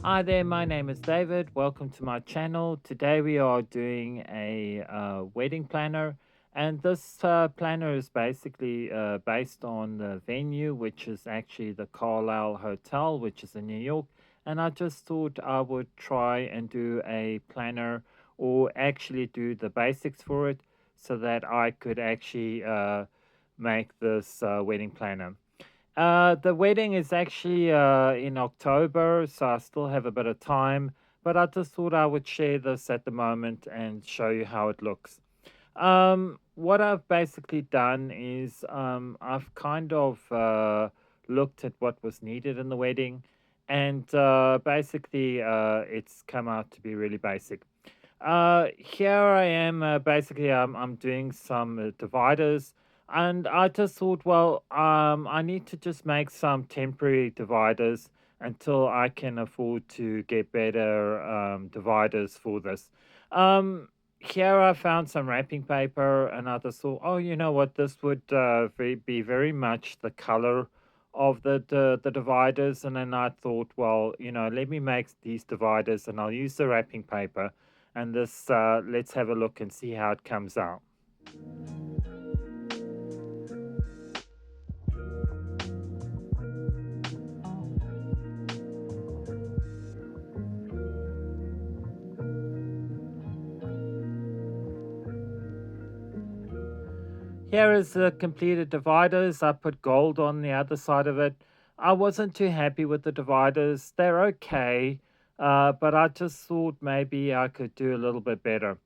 Hi there, my name is David. Welcome to my channel. Today we are doing a wedding planner, and this planner is basically based on the venue, which is actually the Carlisle Hotel, which is in New York. And I just thought I would try and do a planner or actually do the basics for it so that I could actually make this wedding planner. The wedding is actually in October, so I still have a bit of time. But I just thought I would share this at the moment and show you how it looks. What I've basically done is I've kind of looked at what was needed in the wedding, and basically it's come out to be really basic. Here I am. Basically, I'm doing some dividers, and I just thought, well, I need to just make some temporary dividers until I can afford to get better dividers for this. Here I found some wrapping paper, and I just thought, oh, you know what, this would be very much the color of the dividers, and then I thought, well, let me make these dividers, and I'll use the wrapping paper and this let's have a look and see how it comes out. Here is the completed dividers. I put gold on the other side of it. I wasn't too happy with the dividers. They're okay, but I just thought maybe I could do a little bit better.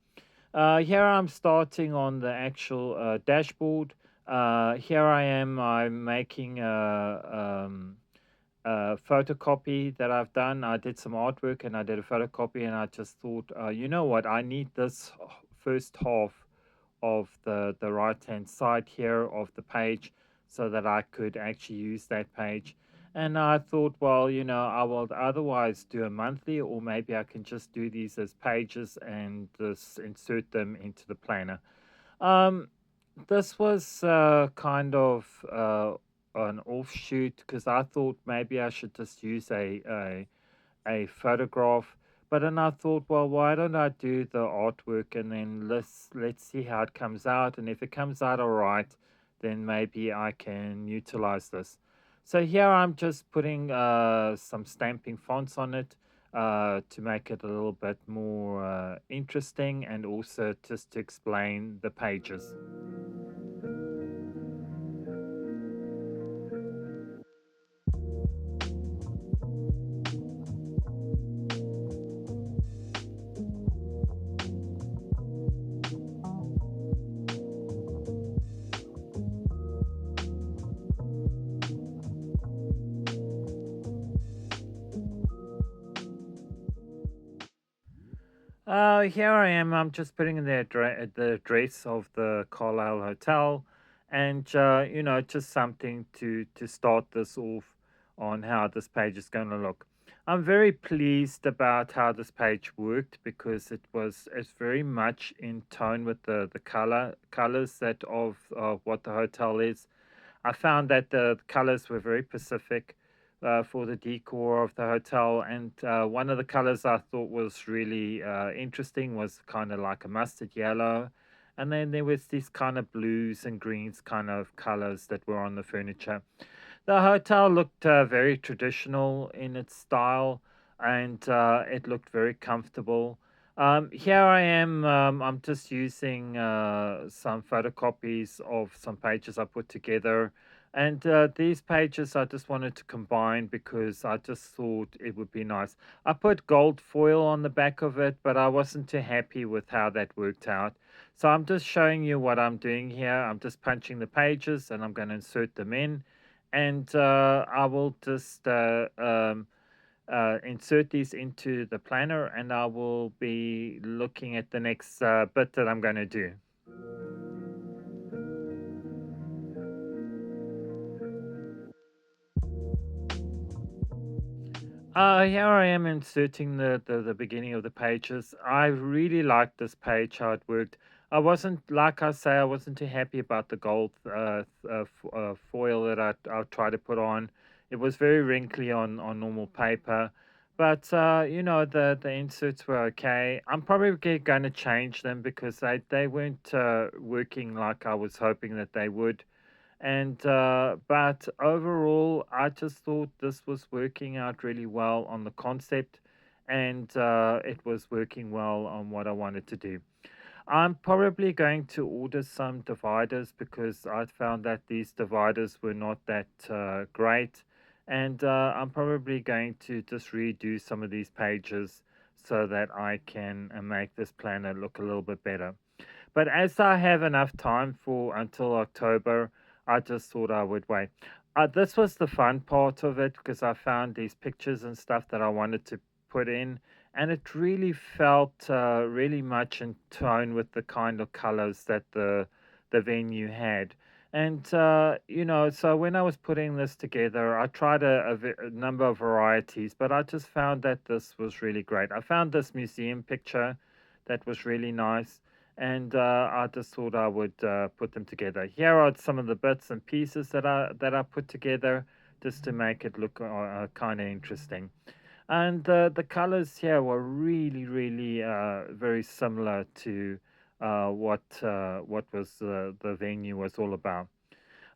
Here I'm starting on the actual dashboard. Here I am. I'm making a photocopy that I've done. I did some artwork and I did a photocopy, and I just thought, you know what? I need this first half of the right hand side here of the page so that I could actually use that page. And I thought, well, I will otherwise do a monthly, or maybe I can just do these as pages and just insert them into the planner. Um, this was kind of an offshoot because I thought maybe I should just use a photograph. But then I thought, well, why don't I do the artwork and then let's see how it comes out. And if it comes out all right, then maybe I can utilize this. So here I'm just putting some stamping fonts on it to make it a little bit more interesting and also just to explain the pages. Here I am. I'm just putting in the address of the Carlisle Hotel, and just something to start this off on how this page is going to look. I'm very pleased about how this page worked because it's very much in tone with the colors that of what the hotel is. I found that the colors were very specific for the decor of the hotel, and one of the colors I thought was really interesting was kind of like a mustard yellow, and then there was these kind of blues and greens kind of colors that were on the furniture. The hotel looked very traditional in its style, and it looked very comfortable. Here I am. I'm just using some photocopies of some pages I put together. And these pages I just wanted to combine because I just thought it would be nice. I put gold foil on the back of it, but I wasn't too happy with how that worked out. So I'm just showing you what I'm doing here. I'm just punching the pages and I'm going to insert them in. And I will just insert these into the planner, and I will be looking at the next bit that I'm going to do. Here I am inserting the beginning of the pages. I really liked this page, how it worked. I wasn't, like I say, I wasn't too happy about the gold foil that I tried to put on. It was very wrinkly on normal paper, But the inserts were okay. I'm probably going to change them because they weren't working like I was hoping that they would. And but overall, I just thought this was working out really well on the concept, and it was working well on what I wanted to do. I'm probably going to order some dividers because I found that these dividers were not that great. And I'm probably going to just redo some of these pages so that I can make this planner look a little bit better. But as I have enough time for until October, I just thought I would wait. This was the fun part of it because I found these pictures and stuff that I wanted to put in, and it really felt really much in tone with the kind of colors that the venue had. And so when I was putting this together, I tried a number of varieties, but I just found that this was really great. I found this museum picture that was really nice, and I just thought I would put them together. Here are some of the bits and pieces that I put together just to make it look kind of interesting. And the colors here were really, really very similar to what was the venue was all about.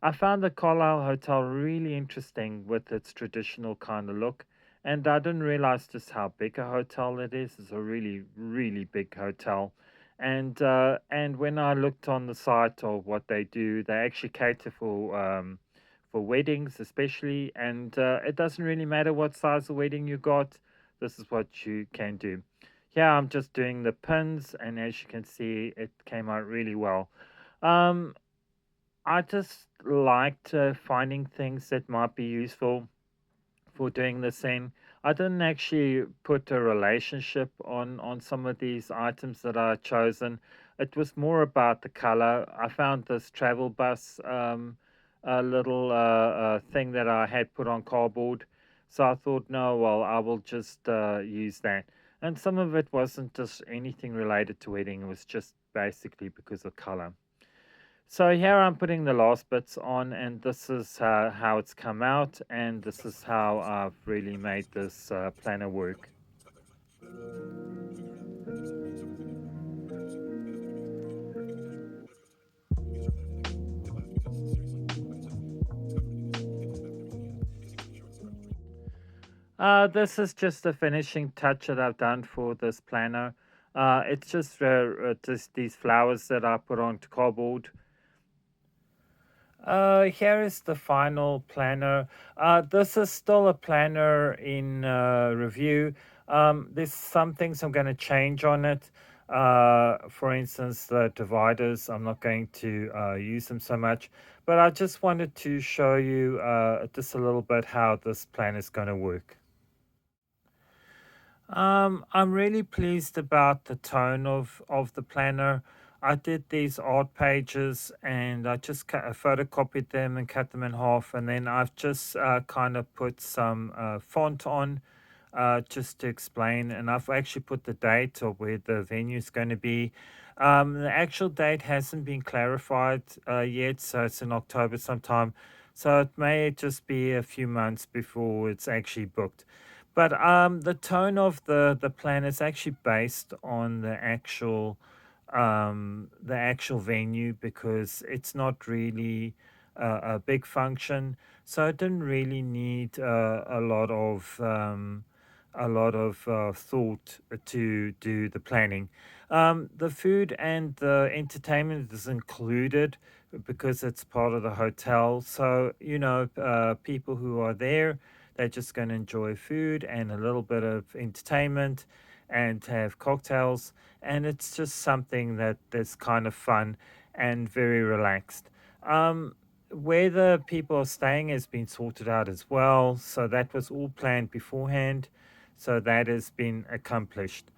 I found the Carlisle Hotel really interesting with its traditional kind of look, and I didn't realize just how big a hotel it is. It's a really, really big hotel. And when I looked on the site of what they do, they actually cater for weddings, especially. And it doesn't really matter what size of wedding you got. This is what you can do. Here I'm just doing the pins, and as you can see, it came out really well. Um, I just liked finding things that might be useful for doing this in. I didn't actually put a relationship on some of these items that I chosen. It was more about the color. I found this travel bus a little thing that I had put on cardboard. So I thought, no, well, I will just use that. And some of it wasn't just anything related to wedding, it was just basically because of color. So here I'm putting the last bits on, and this is how it's come out, and this is how I've really made this planner work. This is just a finishing touch that I've done for this planner. It's just these flowers that I put onto cardboard. Here is the final planner. This is still a planner in review. There's some things I'm going to change on it. For instance, the dividers, I'm not going to use them so much, but I just wanted to show you just a little bit how this plan is going to work. I'm really pleased about the tone of the planner. I did these art pages and I just photocopied them and cut them in half, and then I've just kind of put some font on just to explain. And I've actually put the date of where the venue is going to be. The actual date hasn't been clarified yet, so it's in October sometime. So it may just be a few months before it's actually booked. But the tone of the plan is actually based on the actual venue because it's not really a big function, so it didn't really need a lot of thought to do the planning. The food and the entertainment is included because it's part of the hotel. So, people who are there, they're just going to enjoy food and a little bit of entertainment and have cocktails. And it's just something that's kind of fun and very relaxed. Where the people are staying has been sorted out as well. So that was all planned beforehand. So that has been accomplished.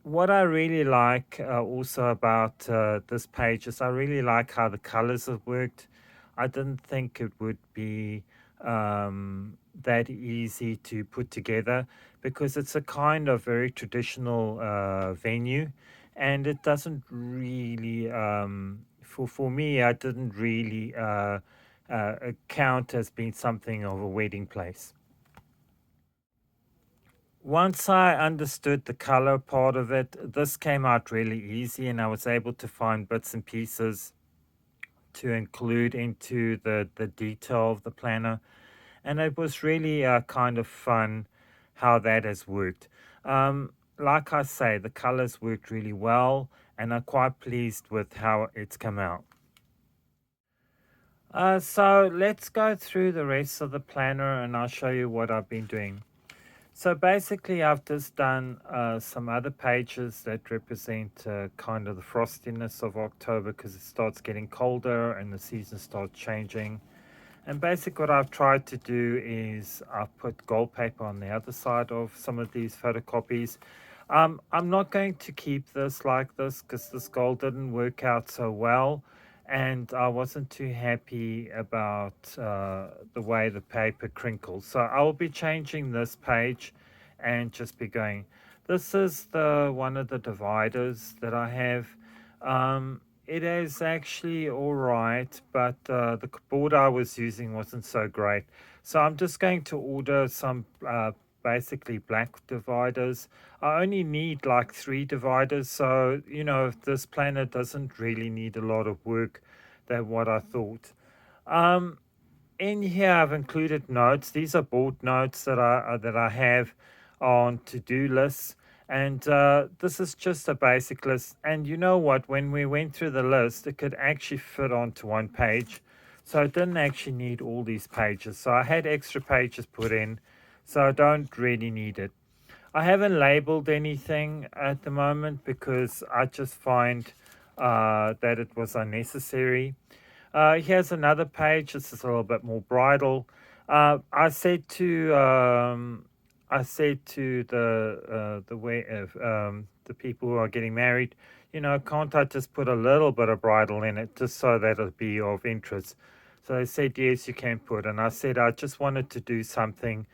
What I really like also about this page is I really like how the colors have worked. I didn't think it would be that easy to put together because it's a kind of very traditional venue, and it doesn't really for me I didn't really count as being something of a wedding place. Once I understood the color part of it, this came out really easy, and I was able to find bits and pieces to include into the detail of the planner. And it was really kind of fun how that has worked. Like I say, the colors worked really well, and I'm quite pleased with how it's come out. So let's go through the rest of the planner and I'll show you what I've been doing. So basically, I've just done some other pages that represent kind of the frostiness of October because it starts getting colder and the season starts changing. And basically, what I've tried to do is I've put gold paper on the other side of some of these photocopies. I'm not going to keep this like this because this gold didn't work out so well. And I wasn't too happy about the way the paper crinkles. So I'll be changing this page and just be going. This is the one of the dividers that I have. It is actually all right, but the board I was using wasn't so great. So I'm just going to order some basically black dividers. I only need like 3 dividers, so this planner doesn't really need a lot of work than what I thought. Um, in here, I've included notes. These are board notes that I have on to-do lists, and this is just a basic list. And you know what? When we went through the list, it could actually fit onto one page, so I didn't actually need all these pages. So I had extra pages put in, so I don't really need it. I haven't labeled anything at the moment because I just find that it was unnecessary. Here's another page. This is a little bit more bridal. I said to the way of the people who are getting married, can't I just put a little bit of bridal in it just so that it'll be of interest? So they said yes, you can put. And I said I just wanted to do something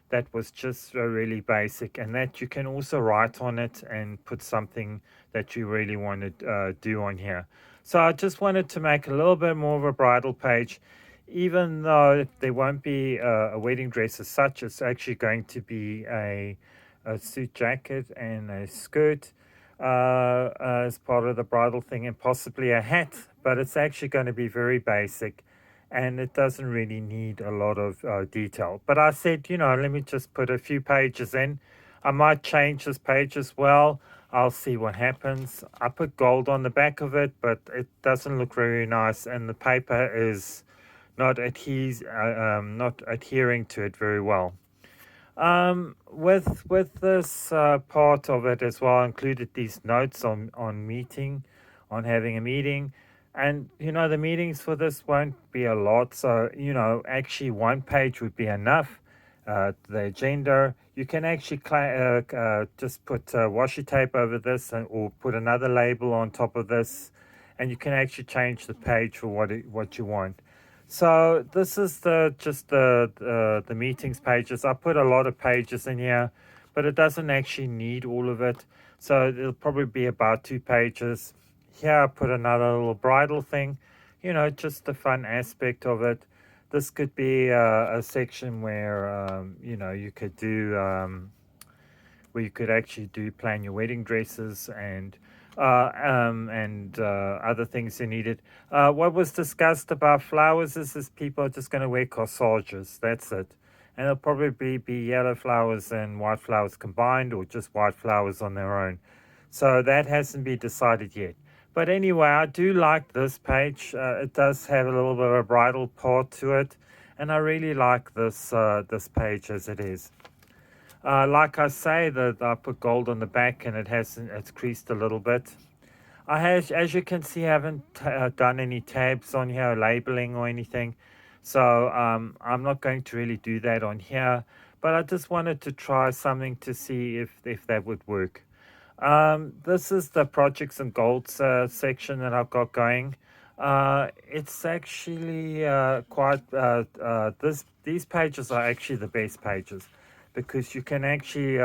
that was just really basic, and that you can also write on it and put something that you really want to do on here. So I just wanted to make a little bit more of a bridal page, even though there won't be a wedding dress as such. It's actually going to be a suit jacket and a skirt as part of the bridal thing, and possibly a hat, but it's actually going to be very basic and it doesn't really need a lot of detail. But I said, let me just put a few pages in. I might change this page as well. I'll see what happens. I put gold on the back of it, but it doesn't look very nice, and the paper is not adhering to it very well. With this part of it as well, I included these notes on having a meeting, and the meetings for this won't be a lot. So actually, one page would be enough. The agenda, you can actually just put washi tape over this, or put another label on top of this, and you can actually change the page for what you want. So this is the meetings pages. I put a lot of pages in here, but it doesn't actually need all of it. So it'll probably be about 2 pages. Here I put another little bridal thing, just the fun aspect of it. This could be a section where you could do where you could actually plan your wedding dresses and other things you needed. What was discussed about flowers is people are just going to wear corsages. That's it. And it'll probably be yellow flowers and white flowers combined, or just white flowers on their own. So that hasn't been decided yet. But anyway, I do like this page. It does have a little bit of a bridal part to it, and I really like this page as it is. Like I say, that I put gold on the back, and it's creased a little bit. As you can see, I haven't done any tabs on here, labeling or anything. So I'm not going to really do that on here. But I just wanted to try something to see if that would work. This is the projects and goals section that I've got going. It's actually these pages are actually the best pages, because you can actually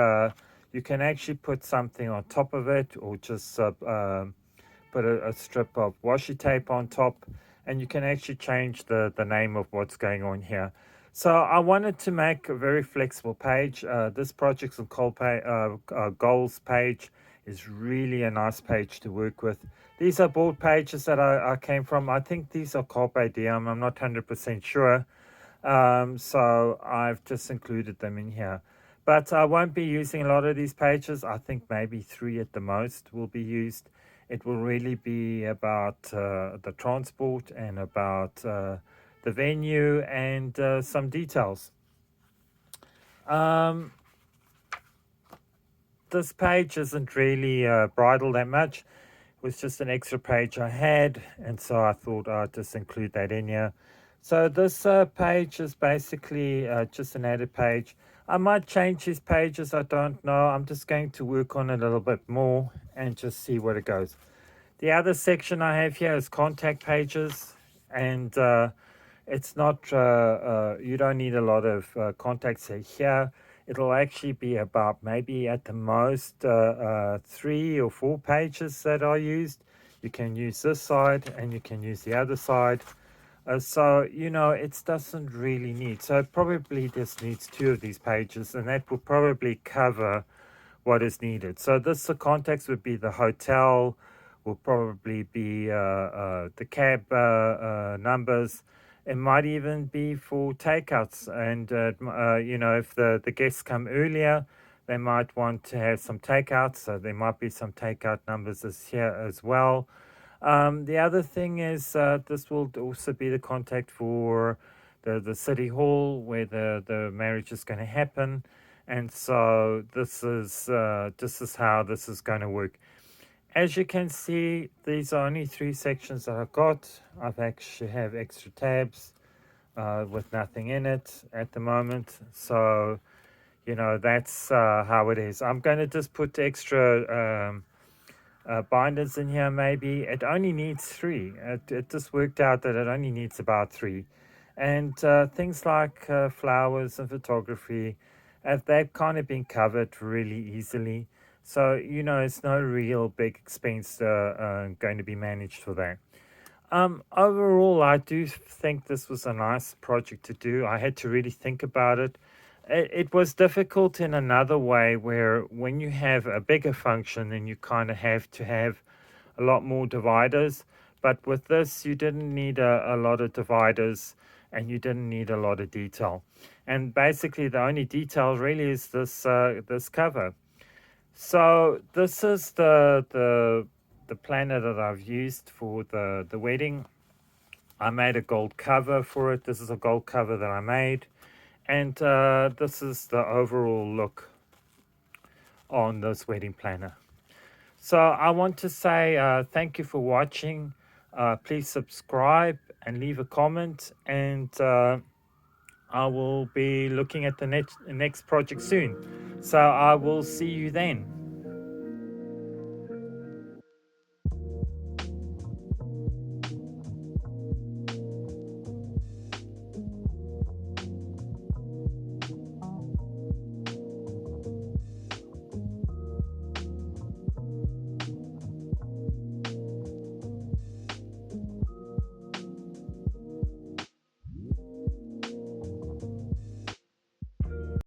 put something on top of it, or just put a strip of washi tape on top, and you can actually change the name of what's going on here. So I wanted to make a very flexible page. This project's goals page is really a nice page to work with. These are board pages that I came from. I think these are Carpe Diem. I'm not 100% sure. So I've just included them in here. But I won't be using a lot of these pages. I think maybe 3 at the most will be used. It will really be about the transport and about the venue and some details. Um, this page isn't really bridal that much. It was just an extra page I had, and so I thought I'd just include that in here. So this page is basically just an added page. I might change these pages, I don't know. I'm just going to work on it a little bit more and just see where it goes. The other section I have here is contact pages, and it's not, you don't need a lot of contacts here. It'll actually be about maybe at the most 3 or 4 pages that are used. You can use this side and you can use the other side. So, you know, it doesn't really need. So it probably just needs 2 of these pages, and that will probably cover what is needed. So this, the context would be the hotel, will probably be the cab numbers. It might even be for takeouts. And, you know, if the guests come earlier, they might want to have some takeouts. So there might be some takeout numbers here as well. The other thing is this will also be the contact for the city hall where the marriage is going to happen. And so this is how this is going to work. As you can see, these are only 3 sections that I've got. I've actually have extra tabs with nothing in it at the moment. So, you know, that's how it is. I'm going to just put extra binders in here maybe. It only needs 3. It just worked out that it only needs about 3. And things like flowers and photography, they've kind of been covered really easily. So, you know, it's no real big expense going to be managed for that. Overall, I do think this was a nice project to do. I had to really think about it. It was difficult in another way where when you have a bigger function, then you kind of have to have a lot more dividers. But with this, you didn't need a lot of dividers and you didn't need a lot of detail. And basically, the only detail really is this cover. So this is the planner that I've used for the wedding. I made a gold cover for it. This is a gold cover that I made. And this is the overall look on this wedding planner. So I want to say thank you for watching. Please subscribe and leave a comment. And I will be looking at the next project soon. So I will see you then.